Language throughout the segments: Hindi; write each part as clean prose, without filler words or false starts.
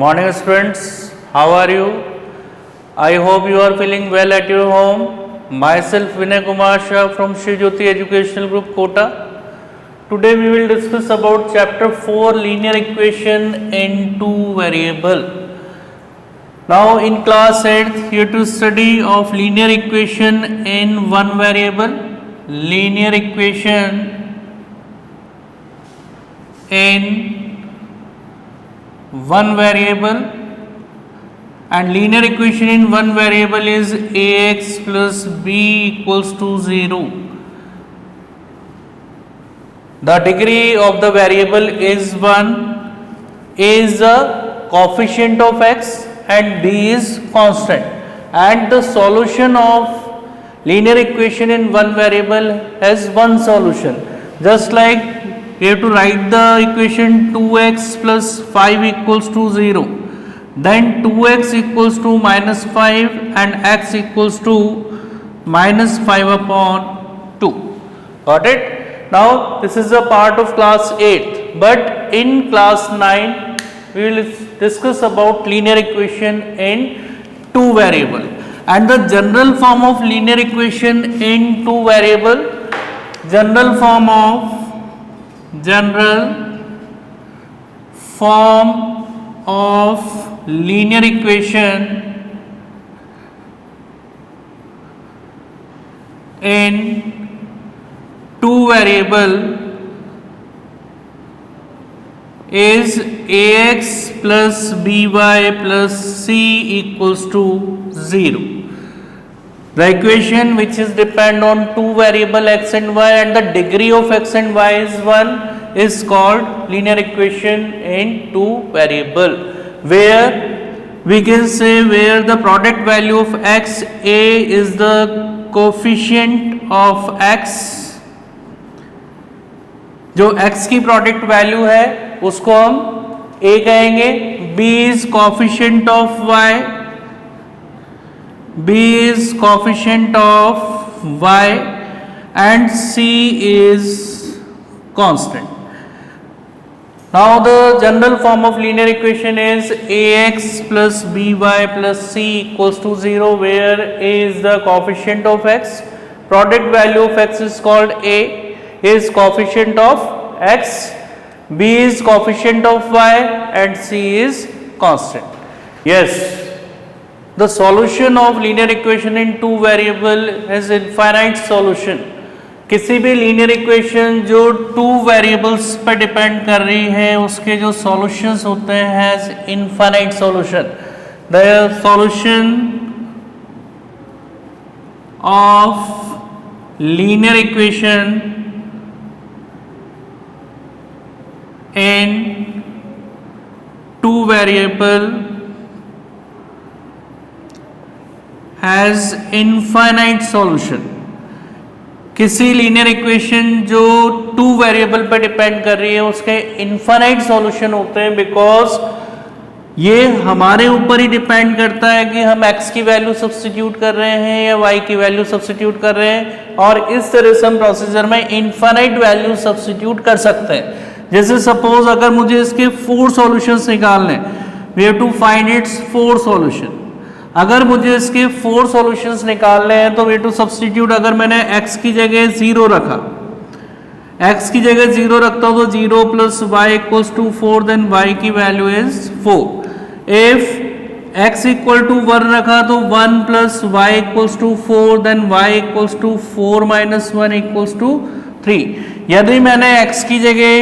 Morning students, how are you? I hope you are feeling well at your home. Myself Vinay Kumar Shah from Shri Jyoti Educational Group Kota. Today we will discuss about chapter 4 linear equation in two variable. Now in class 8th here to study of linear equation in one variable. Linear equation in one variable, and linear equation in one variable is ax plus b equals to 0. The degree of the variable is 1. A is the coefficient of x and b is constant, and the solution of linear equation in one variable has one solution. Just like we have to write the equation 2x plus 5 equals to 0. Then 2x equals to minus 5 and x equals to minus 5 upon 2. Got it? Now this is a part of class 8. But in class 9 we will discuss about linear equation in two variable. And the general form of linear equation in two variable, general form of linear equation in two variable is ax plus by plus c equals to 0. The equation which is depend on two variable x and y and the degree of x and y is 1 is called linear equation in two variable, where we can say where the product value of x, a is the coefficient of x, जो x की प्रोडक्ट वैल्यू है उसको हम a कहेंगे, b is coefficient of y, B is coefficient of y and C is constant. Now the general form of linear equation is ax plus by plus c equals to 0, where a is the coefficient of x, product value of x is called a, is coefficient of x, b is coefficient of y and c is constant. Yes. The solution of linear equation in two variable has infinite solution. किसी भी linear equation जो two variables पर depend कर रही है उसके जो solutions होते हैं has infinite solution. The solution of linear equation in two variable has infinite solution. किसी लीनियर इक्वेशन जो टू वेरिएबल पर डिपेंड कर रही है उसके इनफाइनाइट सॉल्यूशन होते हैं, बिकॉज ये हमारे ऊपर ही डिपेंड करता है कि हम x की वैल्यू सब्स्टिट्यूट कर रहे हैं या y की वैल्यू सब्स्टिट्यूट कर रहे हैं, और इस तरह से हम प्रोसीजर में इनफाइनाइट वैल्यू सब्स्टिट्यूट कर सकते हैं. जैसे सपोज अगर मुझे इसके 4 सॉल्यूशंस निकालने, we have to find its 4 solution. अगर मुझे इसके 4 सॉल्यूशंस निकालने हैं तो वे टू सब्स्टिट्यूट, अगर मैंने x की जगह 0 रखा, x की जगह 0 रखता हूं तो 0 plus y equals to 4, then y की value is 4. If x equal to 1 रखा तो 1 plus y equals to 4, then y equals to 4 minus 1 equals to 3. यदि मैंने x की जगह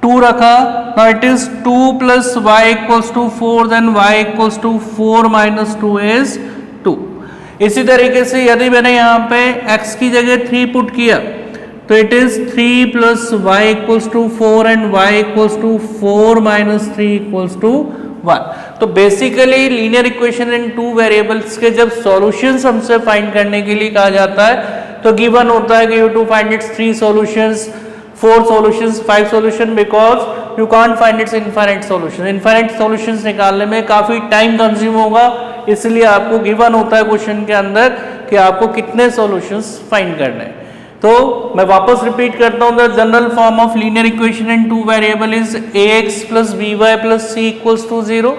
2 रखा, now it is 2 plus y equals to 4, then y equals to 4 minus 2 is 2. इसी तरीके से यदि मैंने यहाँ पे x की जगह 3 पुट किया तो it is 3 plus y equals to 4 and y equals to 4 minus 3 equals to 1. तो basically linear equation in two variables के जब सॉल्यूशंस हमसे फाइंड करने के लिए कहा जाता है तो गिवन होता है कि you to find its 3 solutions, 4 solutions, 5 solution, because you can't find its infinite solution. Infinite solutions निकालने में काफ़ी टाइम कंज्यूम होगा, इसलिए आपको गिवन होता है क्वेश्चन के अंदर कि आपको कितने सॉल्यूशंस फाइंड करने हैं. तो मैं वापस रिपीट करता हूं, the general form of linear equation in two variable is ax plus by plus c equals to 0।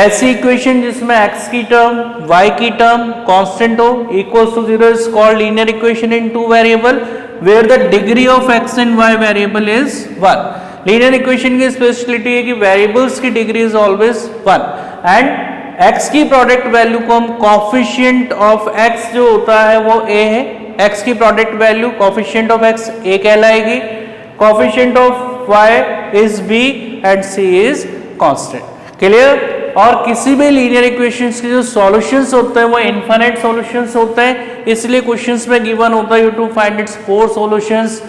ऐसी इक्वेशन जिसमें x की टर्म y की टर्म कांस्टेंट हो equals to 0 is called linear equation in two variable where the degree of x and y variable is 1। Linear equation की स्पेशलिटी है कि वेरिएबल्स की degree is always 1 and x की प्रोडक्ट वैल्यू को हम कोफिशिएंट ऑफ x जो होता है वो a है, x की product value coefficient of x a कहलाएगी, coefficient of y is b and c is constant. Clear? और किसी भी लीनियर इक्वेशंस के जो सॉल्यूशंस होते हैं वो इनफाइनाइट सॉल्यूशंस होते हैं, इसलिए क्वेश्चंस में गिवन होता है you to find its 4 solutions,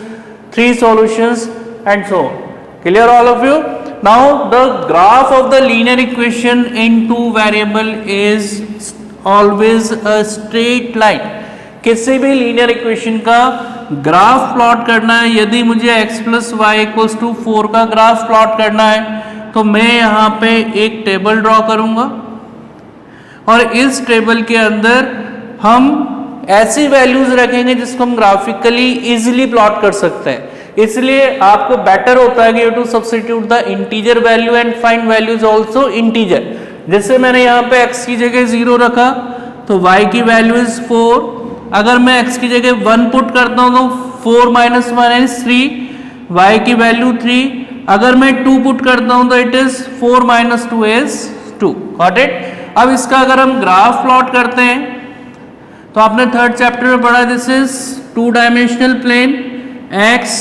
3 solutions and so on. Clear all of you? Now the graph of the linear equation in two variable is always a straight line। किसी भी लीनियर इक्वेशन का ग्राफ प्लॉट करना है, यदि मुझे x plus y equals to 4 का ग्राफ प्लॉट करना है तो मैं यहाँ पे एक टेबल ड्रॉ करूंगा और इस टेबल के अंदर हम ऐसी वैल्यूज रखेंगे जिसको हम ग्राफिकली इजीली प्लॉट कर सकते हैं। इसलिए आपको बेटर होता है कि you to substitute the integer value and find values also integer. जैसे मैंने यहाँ पे x की जगह 0 रखा तो y की वैल्यू इज 4। अगर मैं x की जगह 1 पुट करता हूँ तो 4 माइनस 1 इज 3, y की वैल्यू 3। अगर मैं 2 पुट करता हूँ तो it is 4 minus 2 is 2। Got it? अब इसका अगर हम ग्राफ प्लॉट करते हैं तो आपने थर्ड चैप्टर में पढ़ा, this is 2 dimensional plane, x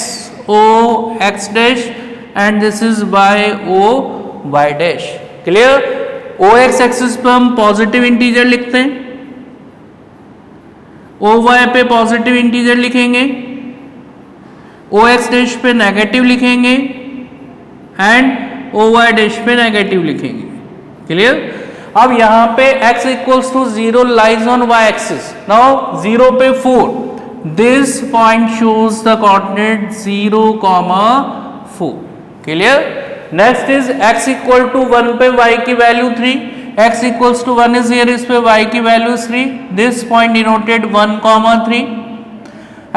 o x dash and this is y o y dash। Clear? o x axis पे हम पॉजिटिव इंटीजर लिखते हैं, o y पे पॉजिटिव इंटीजर लिखेंगे, o x डैश पे नेगेटिव लिखेंगे एंड o y डैश पे नेगेटिव लिखेंगे। क्लियर? अब यहाँ पे x equals to 0 lies on y axis. Now 0 पे 4, this point shows the coordinate 0, 4। Clear? Next is x equal to 1 पे y की value 3, x equals to 1 is here, इस पे y की value 3, this point denoted 1, 3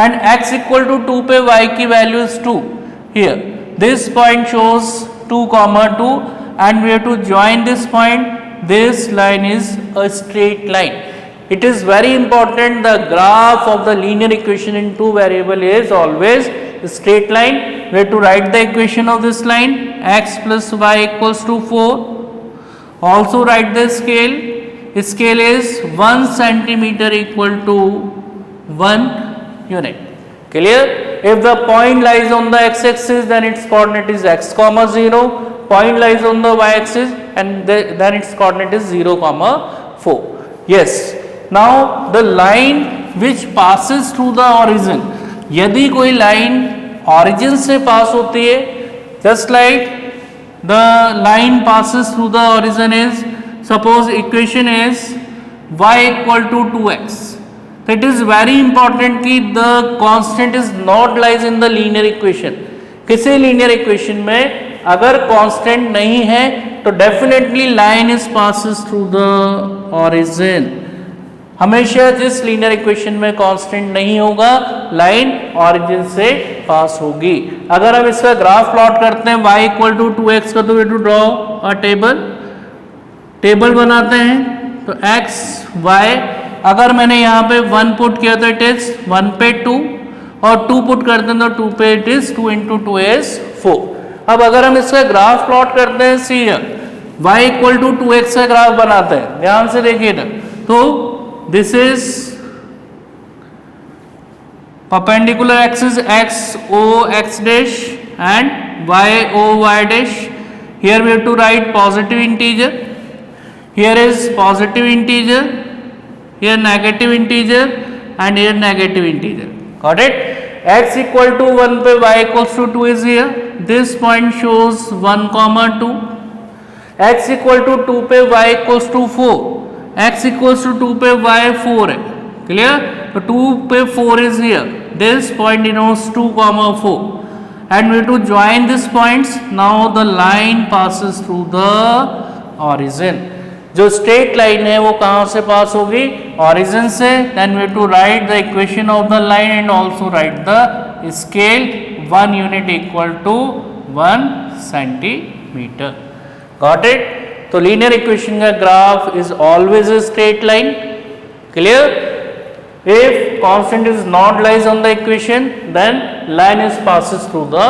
and x equal to 2 पे y की value is 2, here this point shows 2, 2 and we have to join this point, this line is a straight line। It is very important the graph of the linear equation in two variable is always a straight line। We have to write the equation of this line, x plus y equals to 4। Also write the scale, scale is 1 centimeter equal to 1 unit। Clear? If the point lies on the x-axis then its coordinate is x, 0, point lies on the y-axis and then its coordinate is 0, 4। Yes। Now the line which passes through the origin, यदि कोई लाइन origin से पास होती है, just like the line passes through the origin is, suppose equation is y equal to 2x, so it is very important कि the constant is not lies in the linear equation। किसी linear equation में अगर constant नहीं है तो definitely line is passes through the origin। हमेशा जिस लीनियर इक्वेशन में कांस्टेंट नहीं होगा लाइन ऑरिजिन से पास होगी। अगर हम इसका ग्राफ प्लॉट करते हैं y इक्वल टू 2x का, तो we to draw a table बनाते हैं तो x y, अगर मैंने यहाँ पे 1 पुट किया तो इट इज 1 पे 2 और 2 पुट करते हैं तो 2 पे इट इज 2 इंटू 2 इज 4। अब अगर हम इसका ग्राफ प्लॉट करते हैं सी y इक्वल टू 2x का ग्राफ बनाते हैं, ध्यान से देखिए ना, तो this is perpendicular axis x o x dash and y o y dash। Here we have to write positive integer, here is positive integer, here negative integer and here negative integer। Got it? x equal to 1 पे y equals to 2 is here, this point shows 1, 2। x equal to 2 पे y equals to 4, x equals to 2 पे y 4 है। क्लियर? तो 2 पे 4 is here, this point denotes 2, 4 and we have to join these points। now the line passes through the origin। जो स्ट्रेट लाइन है वो कहाँ से पास होगी, ऑरिजिन से। Then we to write the equation of the line and also write the scale 1 unit equal to 1 centimetre. Got it. तो लीनियर इक्वेशन का graph is always a straight line. Clear? If constant is not lies on the equation, then line is passes through the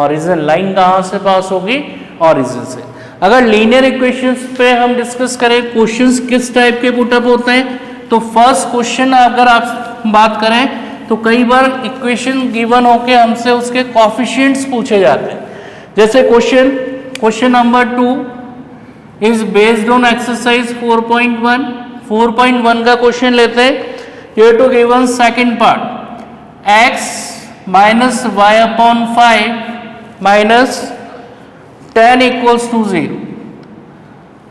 origin. line कहाँ से पास होगी, origin से। अगर लीनियर इक्वेशंस पे हम डिस्कस करें क्वेश्चंस किस टाइप के पुटअप होते हैं, तो फर्स्ट क्वेश्चन अगर आप बात करें तो कई बार इक्वेशन गिवन होके हमसे उसके कोफिशिएंट्स पूछे जाते हैं। जैसे question number 2 is based on exercise 4.1। 4.1 का क्वेश्चन लेते हैं। ये to given second part x minus y upon 5 minus 10 equals to 0,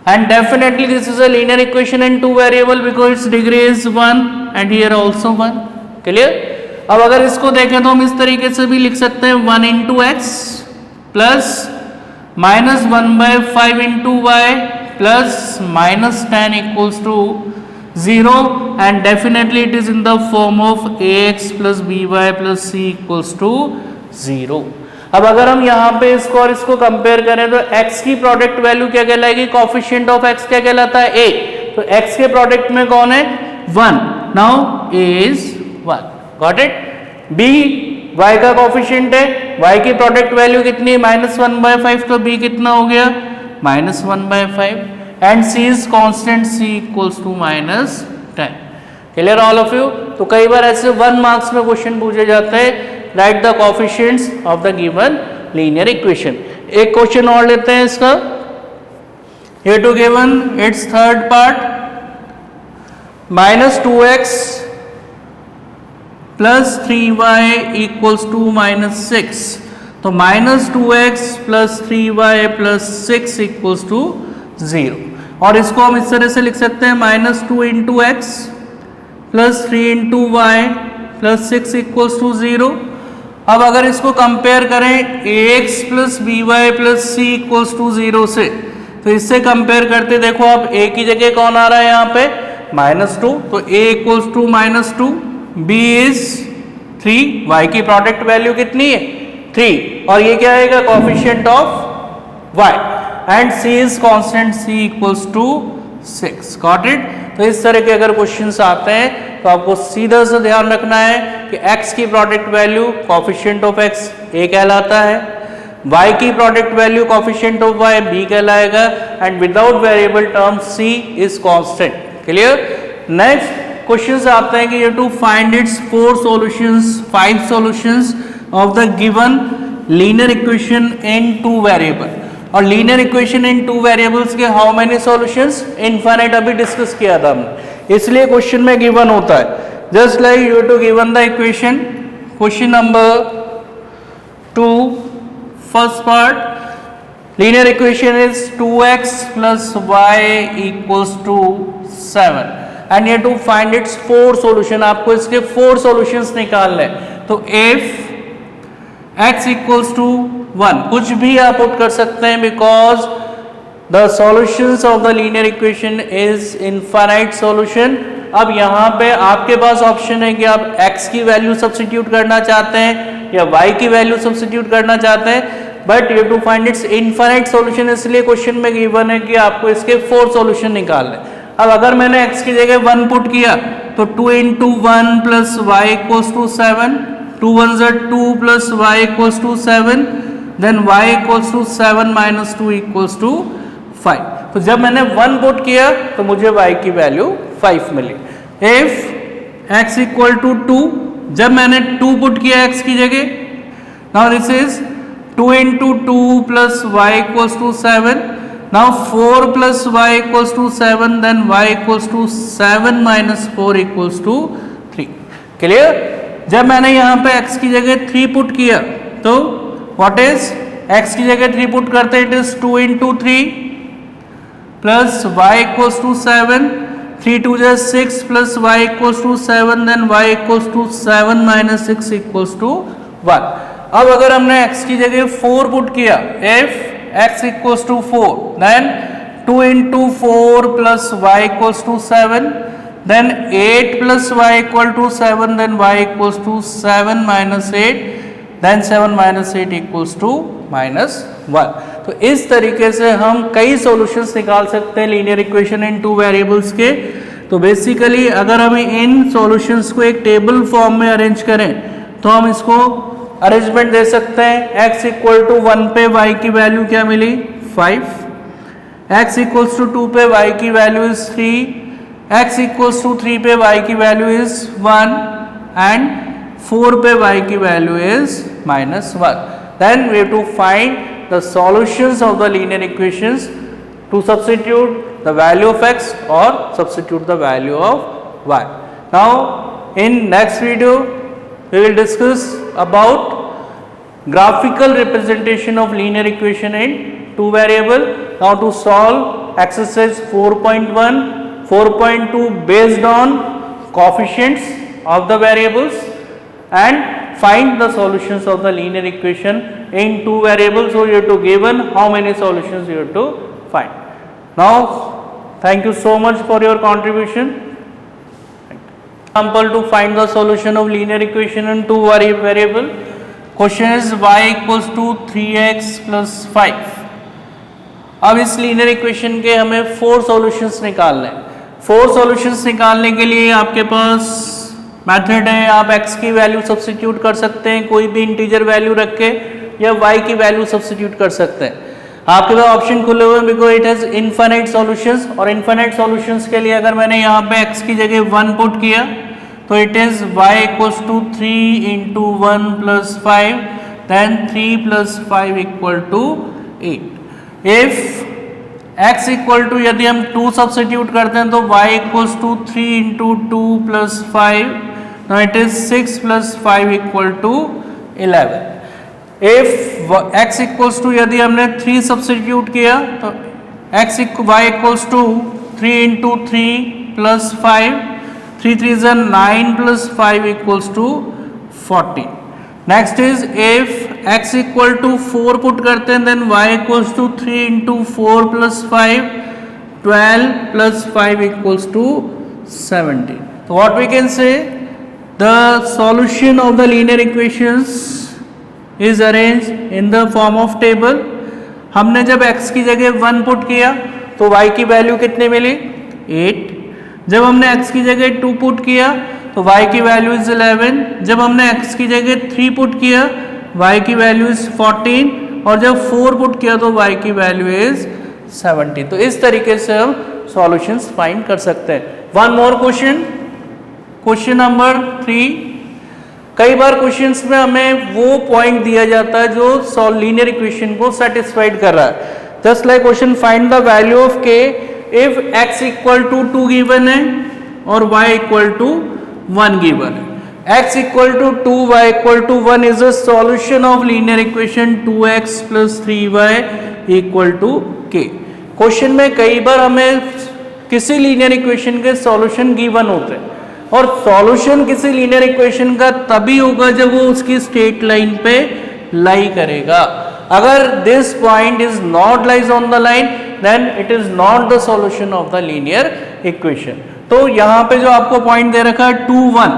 and definitely this is a linear equation in two variable because its degree is 1 and here also 1. Clear? अब अगर इसको देखें तो हम इस तरीके से भी लिख सकते हैं 1 into x plus minus 1/5 into y plus minus 10 equals to 0, and definitely it is in the form of ax plus by plus c equals to 0. अब अगर हम यहाँ पे इसको और इसको कंपेयर करें तो x की प्रोडक्ट वैल्यू क्या कहलाएगी, कोफिशिएंट ऑफ x क्या कहलाता है, a। तो x के प्रोडक्ट में कौन है, 1। Now a is 1। Got it. b y का कोफिशिएंट है, y की प्रोडक्ट वैल्यू कितनी, -1/5, तो b कितना हो गया, -1/5, and c is constant, c equals to -10। Clear all of you. तो कई बार ऐसे 1 मार्क्स में क्वेश्चन पूछे जाते हैं, write the coefficients of the given linear equation. एक क्वेश्चन और लेते हैं इसका। ये to given its third part -2x plus 3y equals to -6। तो -2x plus 3y plus 6 equals to 0, और इसको हम इस तरह से लिख सकते हैं -2 into x plus 3 into y plus 6 equals to 0। अब अगर इसको कंपेयर करें ax plus by plus c equals to 0 से, तो इससे कंपेयर करते देखो अब a की जगह कौन आ रहा है यहाँ पे, -2, तो a equals to -2, b is 3, y की प्रोडक्ट वैल्यू कितनी है, 3, और ये क्या आएगा, coefficient of y, and c is constant, c equals to 6। Got it. तो इस तरह के अगर क्वेश्चंस आते हैं तो आपको सीधा सा ध्यान रखना है कि x की product value coefficient of x a कहलाता है, y की product value coefficient of y b कहलाएगा, and without variable term c is constant. Clear. Next questions आते हैं कि you to find its 4 solutions 5 solutions of the given linear equation in 2 variable. और लीनियर इक्वेशन इन 2 वेरिएबल्स के हाउ मेनी सॉल्यूशंस, इनफाइनाइट अभी डिस्कस किया था हमने, इसलिए क्वेश्चन में गिवन होता है। Just like you to given the equation, question number 2 first part, linear equation is 2x plus y equals to 7, and you to find its 4 solution. आपको इसके 4 सॉल्यूशंस निकालने हैं। तो if x इक्वल्स टू 1, कुछ भी आप पुट कर सकते हैं, because the solutions of the linear equation is infinite solution. अब यहाँ पे आपके पास ऑप्शन है कि आप x की वैल्यू सब्स्टिट्यूट करना चाहते हैं या y की वैल्यू सब्स्टिट्यूट करना चाहते हैं, but you to find its infinite solution, इसलिए क्वेश्चन में गिवन है कि आपको इसके 4 सॉल्यूशन निकालने। अब अगर मैंने x की जगह 1 पुट किया तो 2 into 1 plus y equals to 7, 2 1s are 2 plus y equals to 7, then y equals to 7 minus 2 equals to 5। तो जब मैंने 1 पुट किया तो मुझे y की वैल्यू 5 मिली। इफ x इक्वल टू 2, जब मैंने 2 पुट किया x की जगह, now this is 2 into 2 plus y equals to 7, now 4 plus y equals to 7, then y equals to 7 minus 4 equals to 3। Clear. जब मैंने यहाँ पे x की जगह 3 पुट किया तो व्हाट इज, x की जगह 3 पुट करते हैं, it is 2 into 3 plus y equals to 7, 3 2 is 6 plus y equals to 7, then y equals to 7 minus 6 equals to 1। अब अगर हमने x की जगह 4 पुट किया, if x equals to 4, then 2 into 4 plus y equals to 7, then 8 plus y equal to 7, then y equals to 7 minus 8, then 7 minus 8 equals to minus 1. तो इस तरीके से हम कई सॉल्यूशंस निकाल सकते हैं linear equation in two variables के. तो बेसिकली अगर हमें इन सॉल्यूशंस को एक टेबल फॉर्म में अरेंज करें तो हम इसको अरेंजमेंट दे सकते हैं. x इक्वल टू 1 पे y की वैल्यू क्या मिली 5, x इक्वल्स टू 2 पे y की value is 3, x equals to 3 पे y की वैल्यू इज 1 एंड 4 पे y की value is -1. Then we have to find the solutions of the linear equations to substitute the value of x or substitute the value of y. Now in next video we will discuss about graphical representation of linear equation in two variable. Now to solve exercise 4.1, 4.2 based on coefficients of the variables and find the solutions of the linear equation in two variables. So you have to given how many solutions you have to find. Now thank you so much for your contribution. Example to find the solution of linear equation in two variable. Question is y equals to 3x plus 5. अब इस लीनियर इक्वेशन के हमें 4 सॉल्यूशंस निकालने हैं. 4 सॉल्यूशंस निकालने के लिए आपके पास मेथड है, आप x की वैल्यू सब्स्टिट्यूट कर सकते हैं, कोई भी इंटीजर वैल्यू रख के, या y की वैल्यू सब्स्टिट्यूट कर सकते हैं. आपके पास ऑप्शन खुले हुए because it has infinite solutions. और इनफाइनाइट सॉल्यूशंस के लिए अगर मैंने यहाँ पे x की जगह 1 पुट किया तो it is y equals to 3 into 1 plus 5, then 3 plus 5 equal to 8. If x equal to यदि हम 2 सब्स्टिट्यूट करते हैं तो y equals to 3 into 2 plus 5, now it is 6 plus 5 equal to 11. If x equals to यदि हमने 3 सब्स्टिट्यूट किया तो y equals to 3 into 3 plus 5, 3 3 is 9 plus 5 equals to 14. Next is if x equal to 4 put करते हैं then y equals to 3 into 4 plus 5, 12 plus 5 equals to 17. So what we can say, the solution of the linear equations is arranged in the form of table. हमने जब x की जगह 1 पुट किया तो y की वैल्यू कितनी मिली 8. जब हमने x की जगह 2 पुट किया तो y की वैल्यू इज 11. जब हमने x की जगह 3 पुट किया y की वैल्यू इज 14. और जब 4 पुट किया तो y की वैल्यू इज 17. तो इस तरीके से हम सॉल्यूशंस फाइंड कर सकते हैं. One more question, question number 3. कई बार क्वेश्चंस में हमें वो पॉइंट दिया जाता है जो लीनियर इक्वेशन को सेटिस्फाइड कर रहा है. Just like question find the value of k if x equal to 2 given है और y इक्वल टू 1 गिवन है. x equal to 2 y equal to 1 is a solution of linear equation 2x plus 3y equal to k. Question में कई बार हमें किसी लीनियर इक्वेशन के सॉल्यूशन गिवन होते हैं और सॉल्यूशन किसी लीनियर इक्वेशन का तभी होगा जब वो उसकी स्ट्रेट लाइन पे लाई करेगा. अगर this point is not lies on the line then it is not the solution of the linear equation. तो यहाँ पे जो आपको पॉइंट दे रखा है 2 1,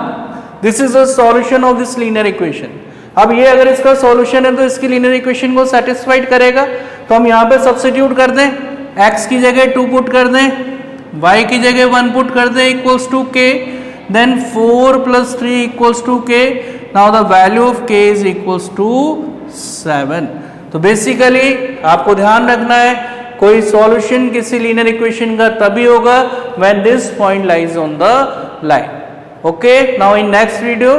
this is the solution of this linear equation. अब ये अगर इसका सॉल्यूशन है तो इसकी लीनियर इक्वेशन को सेटिस्फाइड करेगा. तो हम यहाँ पे सब्स्टिट्यूट कर दें, x की जगह 2 पुट कर दें, y की जगह 1 पुट कर दें equals to k, then 4 plus 3 equals to k. Now the value of k is equals to 7. तो बेसिकली आपको ध्यान रखना है कोई सॉल्यूशन किसी लीनियर इक्वेशन का तभी होगा when this point lies on the line. Okay, now in next video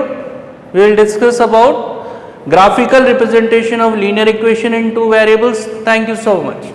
we will discuss about graphical representation of linear equation in two variables. Thank you so much.